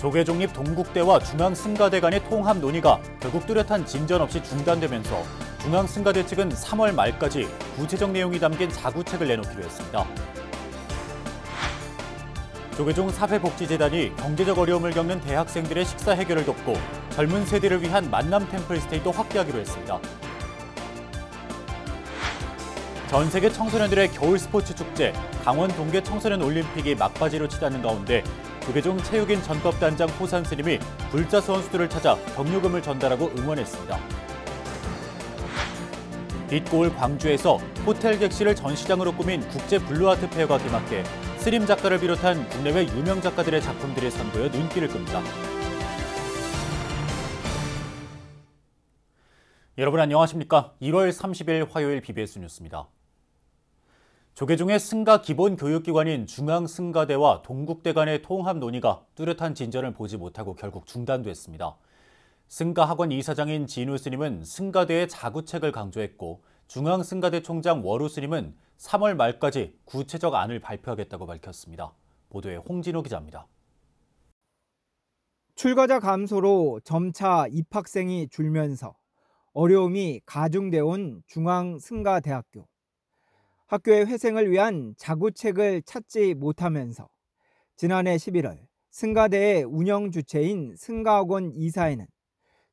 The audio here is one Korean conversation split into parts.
조계종립 동국대와 중앙승가대 간의 통합 논의가 결국 뚜렷한 진전 없이 중단되면서 중앙승가대 측은 3월 말까지 구체적 내용이 담긴 자구책을 내놓기로 했습니다. 조계종 사회복지재단이 경제적 어려움을 겪는 대학생들의 식사 해결을 돕고 젊은 세대를 위한 만남 템플스테이도 확대하기로 했습니다. 전 세계 청소년들의 겨울 스포츠 축제 강원 동계 청소년 올림픽이 막바지로 치닫는 가운데 조계종 체육인 전법단장 호산 스님이 불자 선수들을 찾아 격려금을 전달하고 응원했습니다. 빛고울 광주에서 호텔 객실을 전시장으로 꾸민 국제 블루아트 페어가 개막해 스님 작가를 비롯한 국내외 유명 작가들의 작품들이 선보여 눈길을 끕니다. 여러분 안녕하십니까? 1월 30일 화요일 BBS 뉴스입니다. 조계종의 승가 기본 교육기관인 중앙승가대와 동국대 간의 통합 논의가 뚜렷한 진전을 보지 못하고 결국 중단됐습니다. 승가 학원 이사장인 진우 스님은 승가대의 자구책을 강조했고 중앙승가대 총장 월우 스님은 3월 말까지 구체적 안을 발표하겠다고 밝혔습니다. 보도에 홍진호 기자입니다. 출가자 감소로 점차 입학생이 줄면서 어려움이 가중돼 온 중앙승가대학교. 학교의 회생을 위한 자구책을 찾지 못하면서 지난해 11월 승가대의 운영 주체인 승가학원 이사회는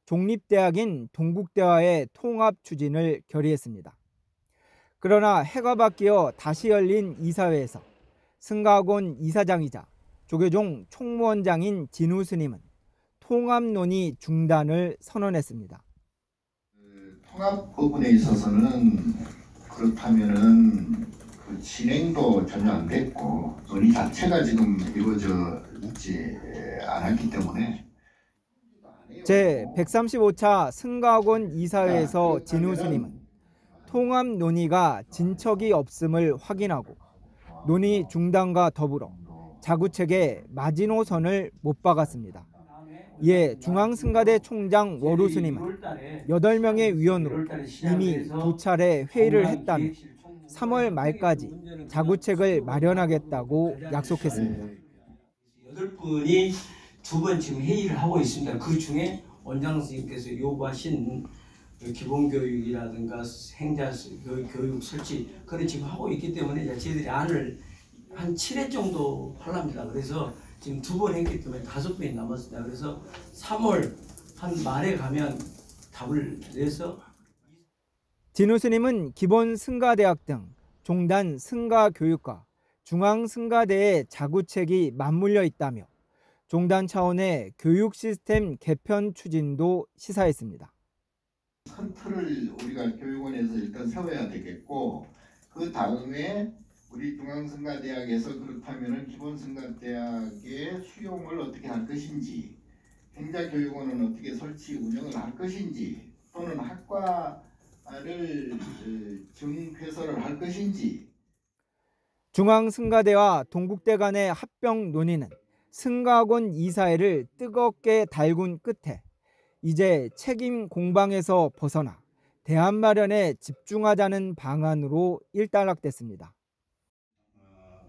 종립대학인 동국대와의 통합 추진을 결의했습니다. 그러나 해가 바뀌어 다시 열린 이사회에서 승가학원 이사장이자 조계종 총무원장인 진우 스님은 통합 논의 중단을 선언했습니다. 통합 부분에 있어서는 그렇다면은 그 진행도 전혀 안 됐고 논의 자체가 지금 이루어져 있지 않았기 때문에 제135차 승가학원 이사회에서 진우 스님은 통합 논의가 진척이 없음을 확인하고 논의 중단과 더불어 자구책에 마지노선을 못 박았습니다. 이에 중앙승가대 총장 월우 스님은 8명의 위원으로 이미 2차례 회의를 했다며 3월 말까지 자구책을 마련하겠다고 약속했습니다. 8분이 2번 지금 회의를 하고 있습니다. 그 중에 원장 선생님께서 요구하신 기본교육이라든가 행자 교육 설치 그걸 지금 하고 있기 때문에 저희들이 안을 한 7회 정도 하랍니다. 그래서 지금 2번 했기 때문에 5번이 남았습니다. 그래서 3월 한 말에 가면 답을 내서 진우 스님은 기본 승가대학 등 종단 승가교육과 중앙승가대의 자구책이 맞물려 있다며 종단 차원의 교육 시스템 개편 추진도 시사했습니다. 큰 틀을 우리가 교육원에서 일단 세워야 되겠고 그 다음에 우리 중앙승가대학에서 그렇다면 기본승가대학의 수용을 어떻게 할 것인지 행자교육원은 어떻게 설치 운영을 할 것인지 또는 학과를 증폐설을 할 것인지 중앙승가대와 동국대 간의 합병 논의는 승가학원 이사회를 뜨겁게 달군 끝에 이제 책임 공방에서 벗어나 대안 마련에 집중하자는 방안으로 일단락됐습니다.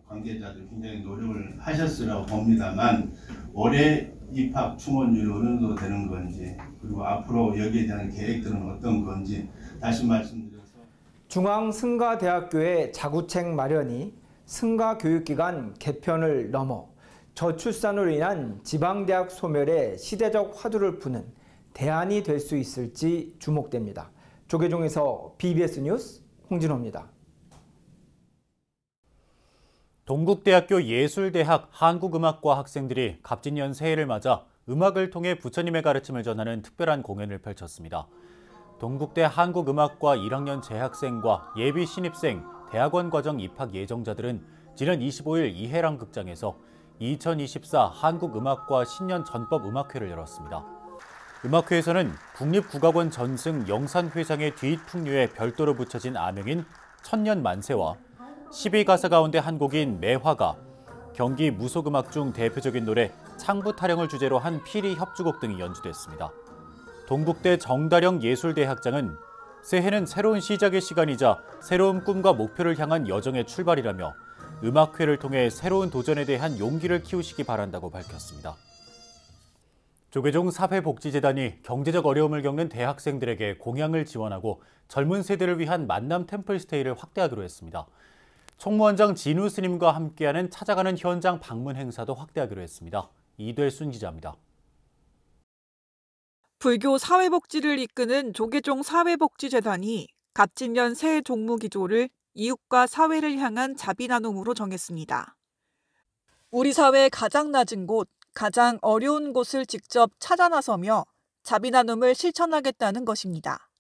관계자들 굉장히 노력을 하셨으라고 봅니다만 올해 입학 충원율이 어느 정도 되는 건지 그리고 앞으로 여기에 대한 계획들은 어떤 건지 다시 말씀드려서 중앙승가대학교의 자구책 마련이 승가교육기관 개편을 넘어 저출산으로 인한 지방대학 소멸에 시대적 화두를 푸는 대안이 될 수 있을지 주목됩니다. 조계종에서 BBS 뉴스 홍진호입니다. 동국대학교 예술대학 한국음악과 학생들이 갑진년 새해를 맞아 음악을 통해 부처님의 가르침을 전하는 특별한 공연을 펼쳤습니다. 동국대 한국음악과 1학년 재학생과 예비 신입생, 대학원 과정 입학 예정자들은 지난 25일 이해랑 극장에서 2024 한국음악과 신년 전법 음악회를 열었습니다. 음악회에서는 국립국악원 전승 영산회상의 뒤풍류에 별도로 붙여진 아명인 천년 만세와 12가사 가운데 한 곡인 매화가, 경기 무속음악 중 대표적인 노래 창부 타령을 주제로 한 피리 협주곡 등이 연주됐습니다. 동국대 정다령 예술대학장은 새해는 새로운 시작의 시간이자 새로운 꿈과 목표를 향한 여정의 출발이라며 음악회를 통해 새로운 도전에 대한 용기를 키우시기 바란다고 밝혔습니다. 조계종 사회복지재단이 경제적 어려움을 겪는 대학생들에게 공양을 지원하고 젊은 세대를 위한 만남 템플스테이를 확대하기로 했습니다. 총무원장 진우 스님과 함께하는 찾아가는 현장 방문 행사도 확대하기로 했습니다. 이del순 기자입니다. 불교 사회복지를 이끄는 조계종 사회복지재단이 갑진년 새해 종무기조를 이웃과 사회를 향한 자비나눔으로 정했습니다. 우리 사회의 가장 낮은 곳, 가장 어려운 곳을 직접 찾아 나서며 자비나눔을 실천하겠다는 것입니다.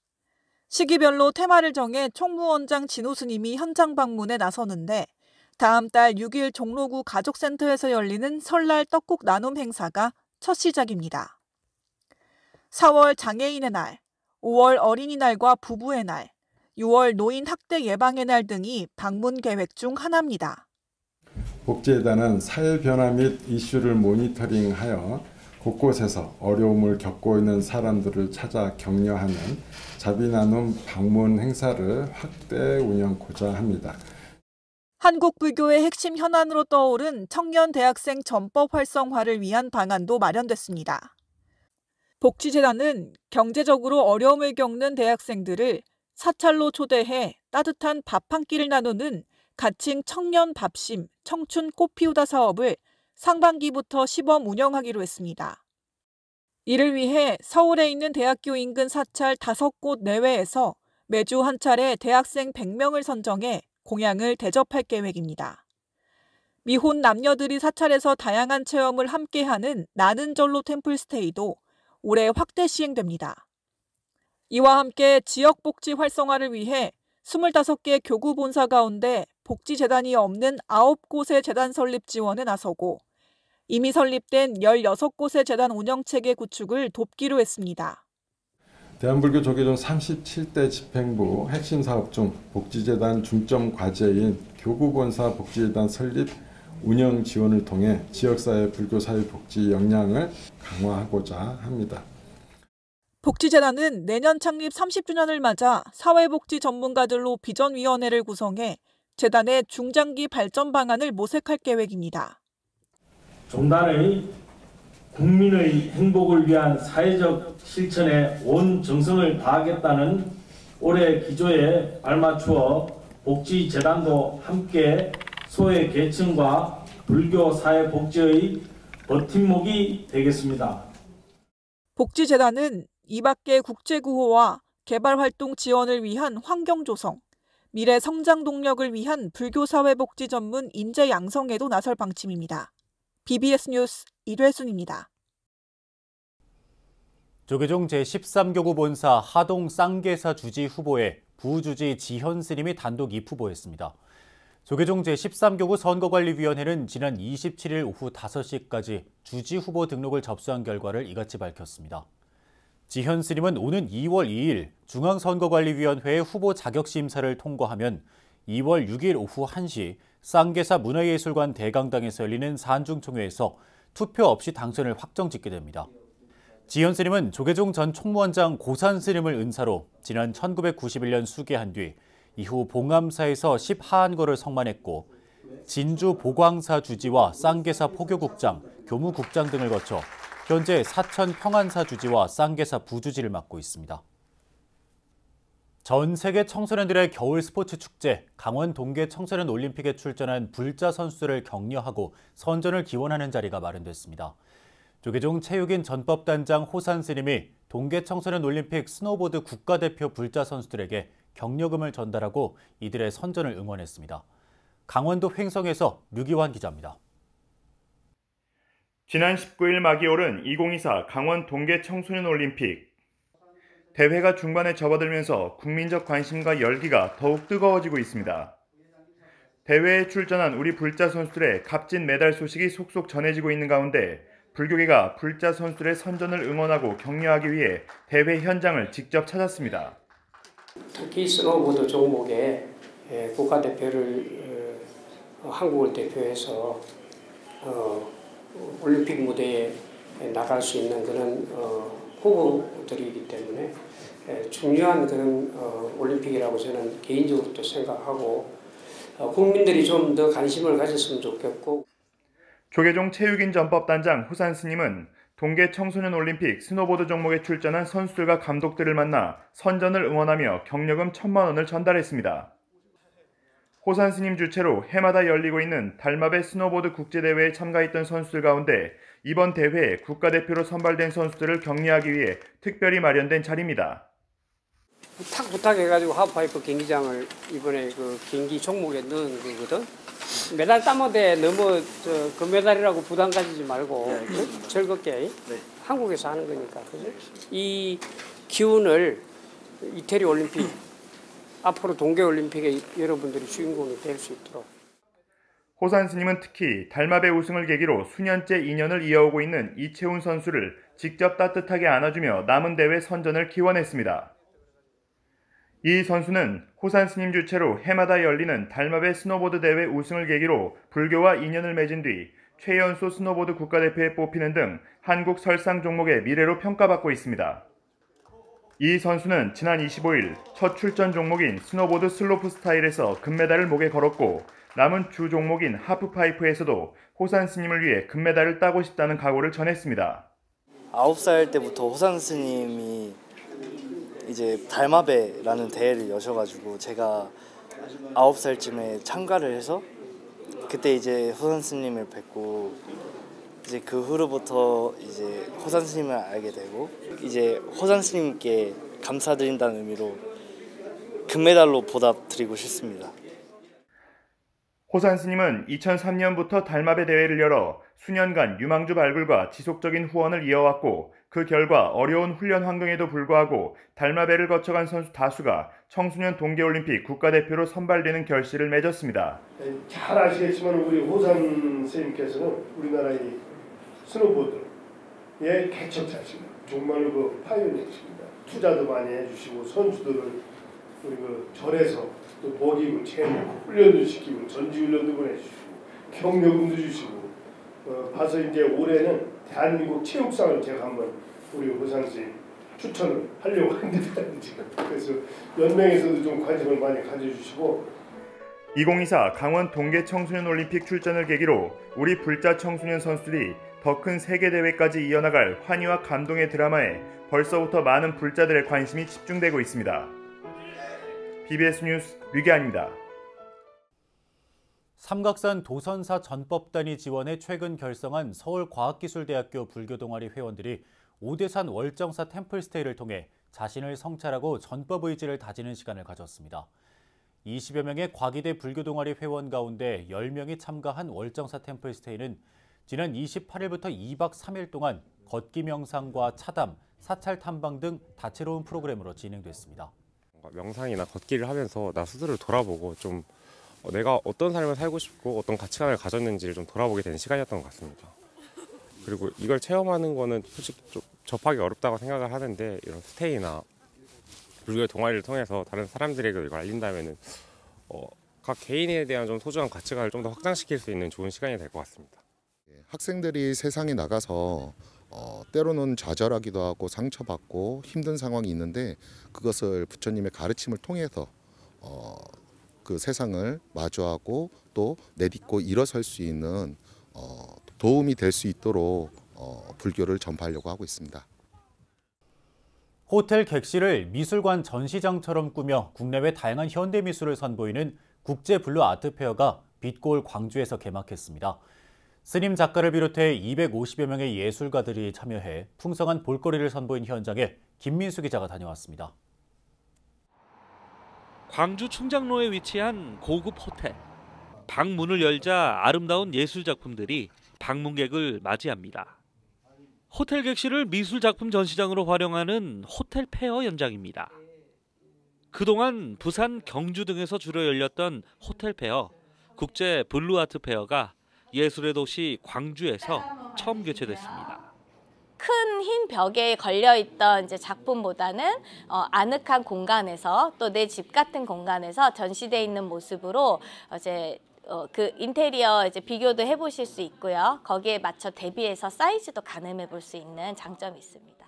시기별로 테마를 정해 총무원장 진호 스님이 현장 방문에 나서는데 다음 달 6일 종로구 가족센터에서 열리는 설날 떡국 나눔 행사가 첫 시작입니다. 4월 장애인의 날, 5월 어린이날과 부부의 날, 6월 노인 학대 예방의 날 등이 방문 계획 중 하나입니다. 복지재단은 사회 변화 및 이슈를 모니터링하여 곳곳에서 어려움을 겪고 있는 사람들을 찾아 격려하는 자비나눔 방문 행사를 확대 운영하고자 합니다. 한국 불교의 핵심 현안으로 떠오른 청년 대학생 전법 활성화를 위한 방안도 마련됐습니다. 복지재단은 경제적으로 어려움을 겪는 대학생들을 사찰로 초대해 따뜻한 밥 한 끼를 나누는 가칭 청년 밥심, 청춘 꽃피우다 사업을 상반기부터 시범 운영하기로 했습니다. 이를 위해 서울에 있는 대학교 인근 사찰 5곳 내외에서 매주 한 차례 대학생 100명을 선정해 공양을 대접할 계획입니다. 미혼 남녀들이 사찰에서 다양한 체험을 함께하는 나는 절로 템플스테이도 올해 확대 시행됩니다. 이와 함께 지역 복지 활성화를 위해 25개 교구 본사 가운데 복지재단이 없는 9곳의 재단 설립 지원에 나서고 이미 설립된 16곳의 재단 운영체계 구축을 돕기로 했습니다. 대한불교 조계종 37대 집행부 핵심 사업 중 복지재단 중점 과제인 교구본사 복지재단 설립 운영 지원을 통해 지역사회 불교사회 복지 역량을 강화하고자 합니다. 복지재단은 내년 창립 30주년을 맞아 사회복지 전문가들로 비전위원회를 구성해 재단의 중장기 발전 방안을 모색할 계획입니다. 종단의 국민의 행복을 위한 사회적 실천에 온 정성을 다하겠다는 올해 기조에 발맞추어 복지재단도 함께 소외 계층과 불교 사회 복지의 버팀목이 되겠습니다. 복지재단은 이 밖에 국제구호와 개발활동 지원을 위한 환경조성, 미래 성장 동력을 위한 불교사회복지 전문 인재 양성에도 나설 방침입니다. BBS 뉴스 이del순입니다. 조계종 제13교구 본사 하동 쌍계사 주지 후보에 부주지 지현 스님이 단독 입후보했습니다. 조계종 제13교구 선거관리위원회는 지난 27일 오후 5시까지 주지 후보 등록을 접수한 결과를 이같이 밝혔습니다. 지현 스님은 오는 2월 2일 중앙선거관리위원회의 후보 자격심사를 통과하면 2월 6일 오후 1시 쌍계사 문화예술관 대강당에서 열리는 산중총회에서 투표 없이 당선을 확정짓게 됩니다. 지현 스님은 조계종 전 총무원장 고산 스님을 은사로 지난 1991년 수계한 뒤 이후 봉암사에서 10하안거를 성만했고 진주 보광사 주지와 쌍계사 포교국장, 교무국장 등을 거쳐 현재 사천 평안사 주지와 쌍계사 부주지를 맡고 있습니다. 전 세계 청소년들의 겨울 스포츠 축제 강원 동계 청소년 올림픽에 출전한 불자 선수들을 격려하고 선전을 기원하는 자리가 마련됐습니다. 조계종 체육인 전법단장 호산 스님이 동계 청소년 올림픽 스노보드 국가대표 불자 선수들에게 격려금을 전달하고 이들의 선전을 응원했습니다. 강원도 횡성에서 류기환 기자입니다. 지난 19일 막이 오른 2024 강원 동계 청소년 올림픽. 대회가 중반에 접어들면서 국민적 관심과 열기가 더욱 뜨거워지고 있습니다. 대회에 출전한 우리 불자 선수들의 값진 메달 소식이 속속 전해지고 있는 가운데 불교계가 불자 선수들의 선전을 응원하고 격려하기 위해 대회 현장을 직접 찾았습니다. 특히 스노보드 종목에 국가대표를 한국을 대표해서 올림픽 무대에 나갈 수 있는 그런 후보들이기 때문에 중요한 그런 올림픽이라고 저는 개인적으로 또 생각하고 국민들이 좀 더 관심을 가졌으면 좋겠고. 조계종 체육인 전법단장 후산 스님은 동계 청소년 올림픽 스노보드 종목에 출전한 선수들과 감독들을 만나 선전을 응원하며 경력금 1,000만 원을 전달했습니다. 호산 스님 주최로 해마다 열리고 있는 달마배 스노보드 국제대회에 참가했던 선수들 가운데 이번 대회에 국가대표로 선발된 선수들을 격려하기 위해 특별히 마련된 자리입니다. 탁 부탁해가지고 하프파이프 경기장을 이번에 그 경기 종목에 넣은 거거든. 메달 따모대 너무 금메달이라고 부담 가지지 말고 즐겁게 한국에서 하는 거니까. 그죠? 이 기운을 이태리 올림픽 앞으로 동계올림픽에 여러분들이 주인공이 될 수 있도록. 호산 스님은 특히 달마배 우승을 계기로 수년째 인연을 이어오고 있는 이채훈 선수를 직접 따뜻하게 안아주며 남은 대회 선전을 기원했습니다. 이 선수는 호산 스님 주최로 해마다 열리는 달마배 스노보드 대회 우승을 계기로 불교와 인연을 맺은 뒤 최연소 스노보드 국가대표에 뽑히는 등 한국 설상 종목의 미래로 평가받고 있습니다. 이 선수는 지난 25일 첫 출전 종목인 스노보드 슬로프 스타일에서 금메달을 목에 걸었고 남은 주 종목인 하프파이프에서도 호산 스님을 위해 금메달을 따고 싶다는 각오를 전했습니다. 9살 때부터 호산 스님이 이제 달마배라는 대회를 여셔가지고 제가 9살쯤에 참가를 해서 그때 이제 호산 스님을 뵙고 이제 그 후로부터 이제 호산 스님을 알게 되고 이제 호산 스님께 감사드린다는 의미로 금메달로 보답드리고 싶습니다. 호산 스님은 2003년부터 달마배 대회를 열어 수년간 유망주 발굴과 지속적인 후원을 이어왔고 그 결과 어려운 훈련 환경에도 불구하고 달마배를 거쳐간 선수 다수가 청소년 동계올림픽 국가대표로 선발되는 결실을 맺었습니다. 잘 아시겠지만 우리 호산 선생님께서는 우리나라의 스노보드의 개척자십니다. 정말로 그 파이어니어십니다. 투자도 많이 해주시고 선수들을 우리 그 절에서 또 먹이고 채우고 훈련도 시키고 전지훈련도 보내주시고 경력금도 주시고 봐서 이제 올해는 대한민국 체육상을 제가 한번 우리 호산 선생님 추천을 하려고 하는데 지금 그래서 연맹에서도 좀 관심을 많이 가져주시고 2024 강원 동계 청소년 올림픽 출전을 계기로 우리 불자 청소년 선수들이 더 큰 세계대회까지 이어나갈 환희와 감동의 드라마에 벌써부터 많은 불자들의 관심이 집중되고 있습니다. BBS 뉴스 류기환입니다. 삼각산 도선사 전법단위 지원에 최근 결성한 서울과학기술대학교 불교동아리 회원들이 오대산 월정사 템플스테이를 통해 자신을 성찰하고 전법 의지를 다지는 시간을 가졌습니다. 20여 명의 과기대 불교동아리 회원 가운데 10명이 참가한 월정사 템플스테이는 지난 28일부터 2박 3일 동안 걷기 명상과 차담, 사찰 탐방 등 다채로운 프로그램으로 진행됐습니다. 명상이나 걷기를 하면서 나 스스로를 돌아보고 좀 내가 어떤 삶을 살고 싶고 어떤 가치관을 가졌는지를 좀 돌아보게 되는 시간이었던 것 같습니다. 그리고 이걸 체험하는 거는 솔직히 좀 접하기 어렵다고 생각을 하는데 이런 스테이나 불교 동아리를 통해서 다른 사람들에게 이걸 알린다면은 각 개인에 대한 좀 소중한 가치관을 좀 더 확장시킬 수 있는 좋은 시간이 될 것 같습니다. 학생들이 세상에 나가서 때로는 좌절하기도 하고 상처받고 힘든 상황이 있는데 그것을 부처님의 가르침을 통해서 그 세상을 마주하고 또 내딛고 일어설 수 있는 도움이 될 수 있도록 불교를 전파하려고 하고 있습니다. 호텔 객실을 미술관 전시장처럼 꾸며 국내외 다양한 현대미술을 선보이는 국제 블루 아트 페어가 빛골 광주에서 개막했습니다. 스님 작가를 비롯해 250여 명의 예술가들이 참여해 풍성한 볼거리를 선보인 현장에 김민수 기자가 다녀왔습니다. 광주 충장로에 위치한 고급 호텔. 방문을 열자 아름다운 예술 작품들이 방문객을 맞이합니다. 호텔 객실을 미술 작품 전시장으로 활용하는 호텔 페어 현장입니다. 그동안 부산, 경주 등에서 주로 열렸던 호텔 페어, 국제 블루 아트 페어가 예술의 도시 광주에서 처음 개최됐습니다. 큰 흰 벽에 걸려있던 이제 작품보다는 아늑한 공간에서 또 내 집 같은 공간에서 전시되어 있는 모습으로 이제 그 인테리어 이제 비교도 해보실 수 있고요. 거기에 맞춰 대비해서 사이즈도 가늠해 볼 수 있는 장점이 있습니다.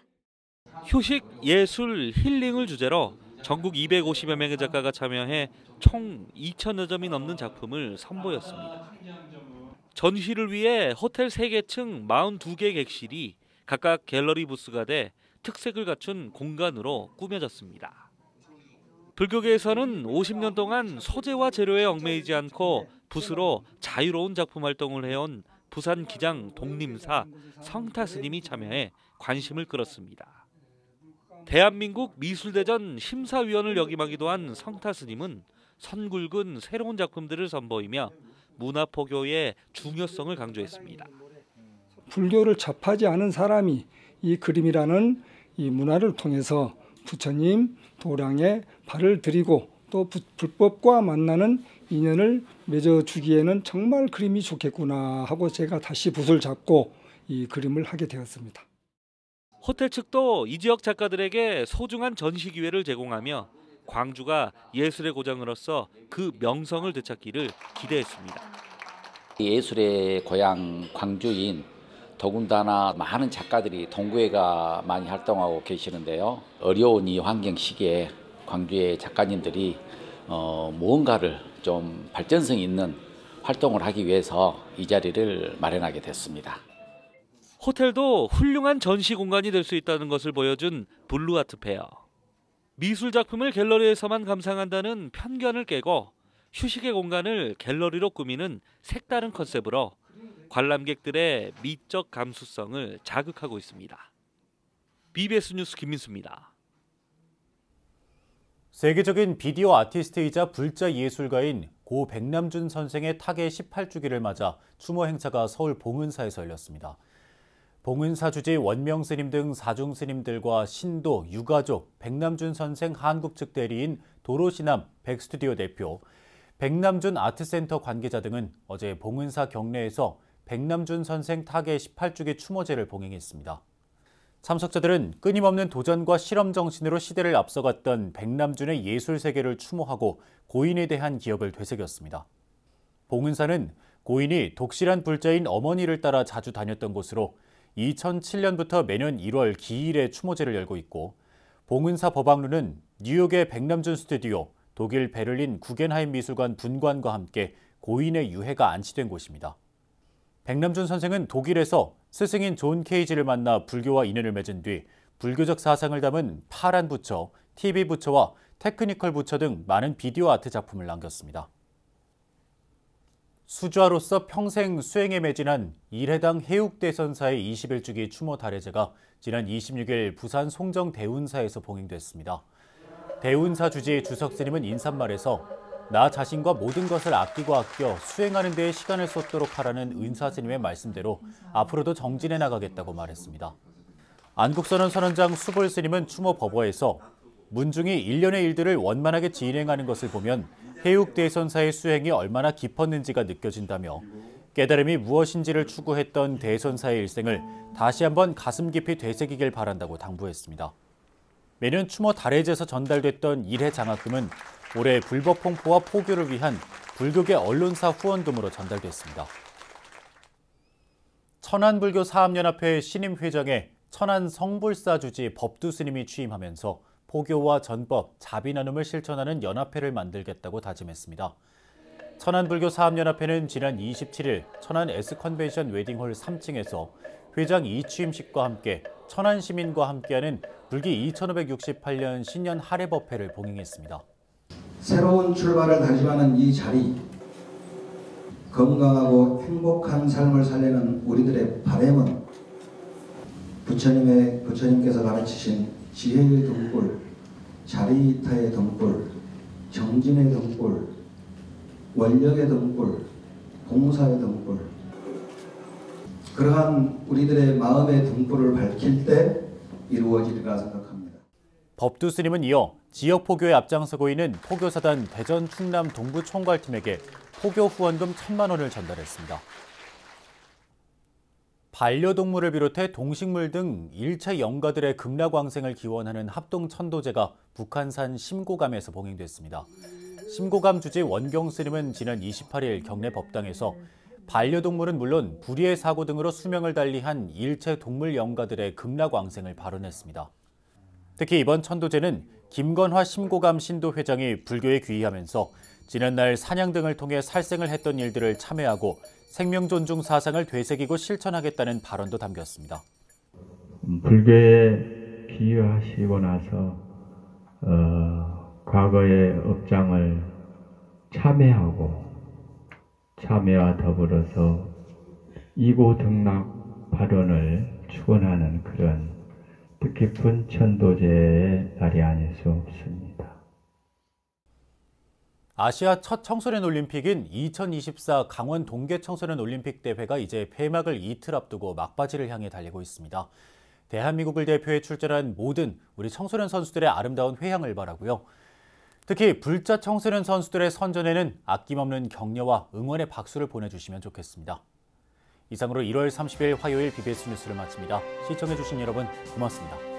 휴식, 예술, 힐링을 주제로 전국 250여 명의 작가가 참여해 총 2,000여 점이 넘는 작품을 선보였습니다. 전시를 위해 호텔 3개 층 42개 객실이 각각 갤러리 부스가 돼 특색을 갖춘 공간으로 꾸며졌습니다. 불교계에서는 50년 동안 소재와 재료에 얽매이지 않고 붓으로 자유로운 작품 활동을 해온 부산 기장 독림사 성타 스님이 참여해 관심을 끌었습니다. 대한민국 미술대전 심사위원을 역임하기도 한 성타 스님은 선굵은 새로운 작품들을 선보이며 문화포교의 중요성을 강조했습니다. 불교를 접하지 않은 사람이 이 그림이라는 이 문화를 통해서 부처님 도량에 발을 들이고 또 불법과 만나는 인연을 맺어주기에는 정말 그림이 좋겠구나 하고 제가 다시 붓을 잡고 이 그림을 하게 되었습니다. 호텔 측도 이 지역 작가들에게 소중한 전시 기회를 제공하며 광주가 예술의 고장으로서 그 명성을 되찾기를 기대했습니다. 예술의 고향 광주인 더군다나 많은 작가들이 동구회가 많이 활동하고 계시는데요. 어려운 이 환경 시기에 광주의 작가님들이 무언가를 좀 발전성 있는 활동을 하기 위해서 이 자리를 마련하게 됐습니다. 호텔도 훌륭한 전시 공간이 될 수 있다는 것을 보여준 블루아트 페어. 미술 작품을 갤러리에서만 감상한다는 편견을 깨고 휴식의 공간을 갤러리로 꾸미는 색다른 컨셉으로 관람객들의 미적 감수성을 자극하고 있습니다. BBS 뉴스 김민수입니다. 세계적인 비디오 아티스트이자 불자 예술가인 고 백남준 선생의 타계 18주기를 맞아 추모 행사가 서울 봉은사에서 열렸습니다. 봉은사 주지 원명스님 등 사중스님들과 신도, 유가족, 백남준 선생 한국 측 대리인 도로시남 백스튜디오 대표, 백남준 아트센터 관계자 등은 어제 봉은사 경내에서 백남준 선생 타계 18주기 추모제를 봉행했습니다. 참석자들은 끊임없는 도전과 실험 정신으로 시대를 앞서갔던 백남준의 예술 세계를 추모하고 고인에 대한 기억을 되새겼습니다. 봉은사는 고인이 독실한 불자인 어머니를 따라 자주 다녔던 곳으로 2007년부터 매년 1월 기일에 추모제를 열고 있고, 봉은사 법왕루는 뉴욕의 백남준 스튜디오, 독일 베를린 구겐하임 미술관 분관과 함께 고인의 유해가 안치된 곳입니다. 백남준 선생은 독일에서 스승인 존 케이지를 만나 불교와 인연을 맺은 뒤 불교적 사상을 담은 파란 부처, TV 부처와 테크니컬 부처 등 많은 비디오 아트 작품을 남겼습니다. 수좌로서 평생 수행에 매진한 일해당 해육대선사의 21주기 추모 달해제가 지난 26일 부산 송정 대운사에서 봉행됐습니다. 대운사 주지 주석스님은 인사말에서 나 자신과 모든 것을 아끼고 아껴 수행하는 데에 시간을 쏟도록 하라는 은사스님의 말씀대로 앞으로도 정진해 나가겠다고 말했습니다. 안국선원 선원장 수볼스님은 추모 법어에서 문중이 일련의 일들을 원만하게 진행하는 것을 보면 해육대선사의 수행이 얼마나 깊었는지가 느껴진다며 깨달음이 무엇인지를 추구했던 대선사의 일생을 다시 한번 가슴 깊이 되새기길 바란다고 당부했습니다. 매년 추모 달해제에서 전달됐던 일해 장학금은 올해 불법 홍보와 포교를 위한 불교계 언론사 후원금으로 전달됐습니다. 천안불교 사업연합회 신임 회장에 천안 성불사 주지 법두 스님이 취임하면서 포교와 전법, 자비 나눔을 실천하는 연합회를 만들겠다고 다짐했습니다. 천안불교 사업연합회는 지난 27일 천안 S컨벤션 웨딩홀 3층에서 회장 이취임식과 함께 천안 시민과 함께하는 불기 2568년 신년 할애법회를 봉행했습니다. 새로운 출발을 다짐하는 이 자리, 건강하고 행복한 삶을 살리는 우리들의 바람은 부처님께서 가르치신 지혜의 등불, 자리이타의 등불, 정진의 등불, 원력의 등불, 봉사의 등불, 그러한 우리들의 마음의 등불을 밝힐 때 이루어지리라 생각합니다. 법두 스님은 이어 지역 포교에 앞장서고 있는 포교사단 대전 충남 동부 총괄팀에게 포교 후원금 1,000만 원을 전달했습니다. 반려동물을 비롯해 동식물 등 일체 영가들의 극락왕생을 기원하는 합동천도제가 북한산 심고감에서 봉행됐습니다. 심고감 주지 원경 스님은 지난 28일 경내 법당에서 반려동물은 물론 불의의 사고 등으로 수명을 달리한 일체 동물 영가들의 극락왕생을 발언했습니다. 특히 이번 천도제는 김건화 심고감 신도 회장이 불교에 귀의하면서 지난날 사냥 등을 통해 살생을 했던 일들을 참회하고 생명 존중 사상을 되새기고 실천하겠다는 발언도 담겼습니다. 불교에 귀화하시고 나서 과거의 업장을 참회와 더불어서 이고등락 발언을 축원하는 그런 뜻깊은 천도제의 날이 아닐 수 없습니다. 아시아 첫 청소년 올림픽인 2024 강원 동계 청소년 올림픽 대회가 이제 폐막을 이틀 앞두고 막바지를 향해 달리고 있습니다. 대한민국을 대표해 출전한 모든 우리 청소년 선수들의 아름다운 회향을 바라고요. 특히 불자 청소년 선수들의 선전에는 아낌없는 격려와 응원의 박수를 보내주시면 좋겠습니다. 이상으로 1월 30일 화요일 BBS 뉴스를 마칩니다. 시청해주신 여러분 고맙습니다.